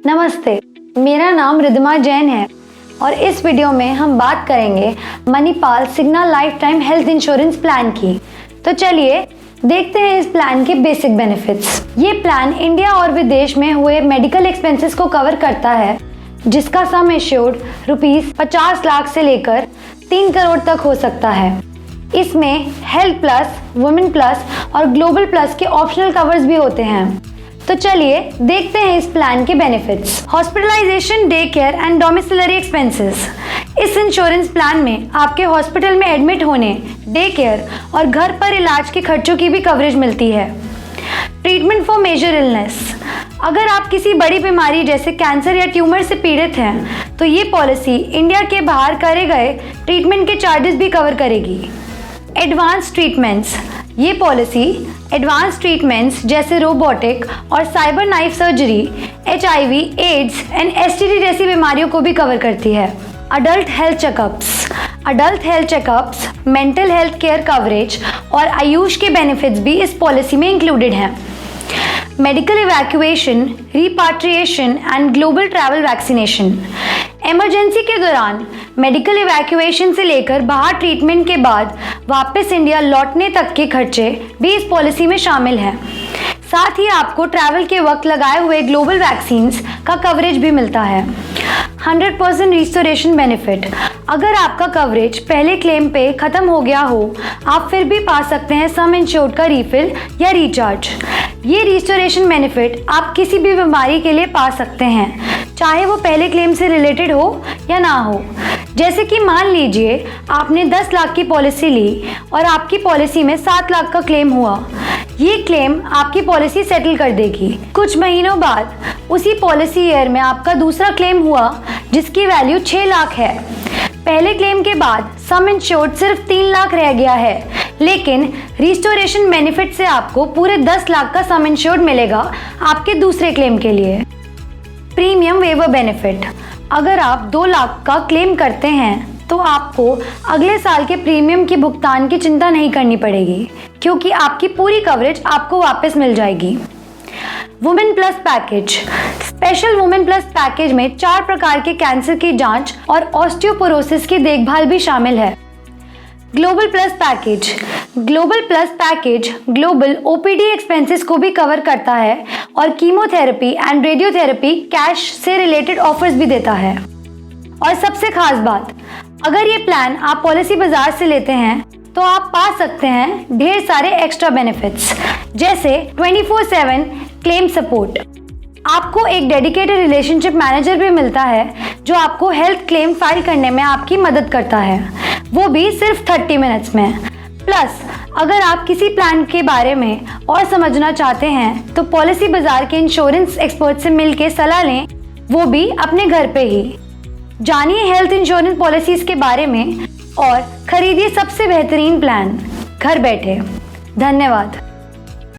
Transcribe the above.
नमस्ते, मेरा नाम रिद्धिमा जैन है और इस वीडियो में हम बात करेंगे Manipal Cigna lifetime health insurance plan की। तो चलिए देखते हैं इस प्लान के बेसिक बेनिफिट्स। ये प्लान इंडिया और विदेश में हुए मेडिकल एक्सपेंसेस को कवर करता है, जिसका सम एश्योर्ड ₹50 लाख से लेकर 3 करोड़ तक हो सकता है। इसमें हेल्थ प्लस, वुमेन प्लस और ग्लोबल प्लस के ऑप्शनल कवर्स भी होते हैं। तो चलिए देखते हैं इस प्लान के benefits. Hospitalisation, day care and domiciliary expenses. इस इंश्योरेंस प्लान में आपके हॉस्पिटल में एडमिट होने, डे केयर और घर पर इलाज के खर्चों की भी कवरेज मिलती है। Treatment for major illness. अगर आप किसी बड़ी बीमारी जैसे कैंसर या ट्यूमर से पीड़ित हैं, तो ये पॉलिसी इंडिया के बाहर करे गए ट्रीटमेंट के चार्जेस भी कवर करेगी। Advance treatments. ये पॉलिसी एडवांस ट्रीटमेंट्स जैसे रोबोटिक और cyber knife surgery, HIV, AIDS and STD जैसी बीमारियों को भी कवर करती है। Adult health checkups. Adult health checkups, mental health care coverage और आयुष के बेनिफिट्स भी इस पॉलिसी में इंक्लूडेड हैं। Medical evacuation, repatriation and global travel vaccination. Emergency के दौरान मेडिकल इवैक्यूएशन से लेकर बाहर ट्रीटमेंट के बाद वापस इंडिया लौटने तक के खर्चे भी इस पॉलिसी में शामिल हैं। साथ ही आपको ट्रैवल के वक्त लगाए हुए ग्लोबल वैक्सीन्स का कवरेज भी मिलता है। 100% रिस्टोरेशन बेनिफिट। अगर आपका कवरेज पहले क्लेम पे खत्म हो गया हो, आप फिर भी पा सकते हैं सम इंश्योर्ड का रीफिल या रिचार्ज। ये रिस्टोरेशन बेनिफिट आप किसी भी बीमारी के लिए पा सकते हैं, चाहे वो पहले क्लेम से रिलेटेड हो या ना हो। जैसे कि मान लीजिए आपने 10 लाख की पॉलिसी ली और आपकी पॉलिसी में 7 लाख का क्लेम हुआ। ये क्लेम आपकी पॉलिसी सेटल कर देगी। कुछ महीनों बाद उसी पॉलिसी ईयर में आपका दूसरा क्लेम हुआ, जिसकी वैल्यू 6 लाख है। पहले क्लेम के बाद सम इंश्योर्ड सिर्फ 3 लाख रह गया है, लेकिन रिस्टोरेशन बेनिफिट से आपको पूरे 10 लाख का सम इंश्योर्ड मिलेगा आपके दूसरे क्लेम के लिए। Premium waiver benefit. अगर आप 2 लाख का क्लेम करते हैं तो आपको अगले साल के प्रीमियम की भुगतान की चिंता नहीं करनी पड़ेगी, क्योंकि आपकी पूरी कवरेज आपको वापस मिल जाएगी। Women plus package. Special women plus package में 4 प्रकार के कैंसर की जांच और ऑस्टियोपोरोसिस की देखभाल भी शामिल है। Global plus package. Global plus package global OPD expenses को भी कवर करता है और कीमोथेरेपी एंड रेडियोथेरेपी कैश से रिलेटेड ऑफर्स भी देता है। और सबसे खास बात, अगर ये प्लान आप पॉलिसी बाजार से लेते हैं तो आप पा सकते हैं ढेर सारे एक्स्ट्रा बेनिफिट्स, जैसे 24/7 क्लेम सपोर्ट। आपको एक डेडिकेटेड रिलेशनशिप मैनेजर भी मिलता है, जो आपको हेल्थ क्लेम फाइल करने में आपकी मदद करता है, वो भी सिर्फ 30 मिनट्स में। प्लस अगर आप किसी प्लान के बारे में और समझना चाहते हैं तो पॉलिसी बाजार के इंश्योरेंस एक्सपर्ट से मिलकर सलाह लें, वो भी अपने घर पे ही। जानिए हेल्थ इंश्योरेंस पॉलिसीज के बारे में और खरीदिए सबसे बेहतरीन प्लान घर बैठे। धन्यवाद।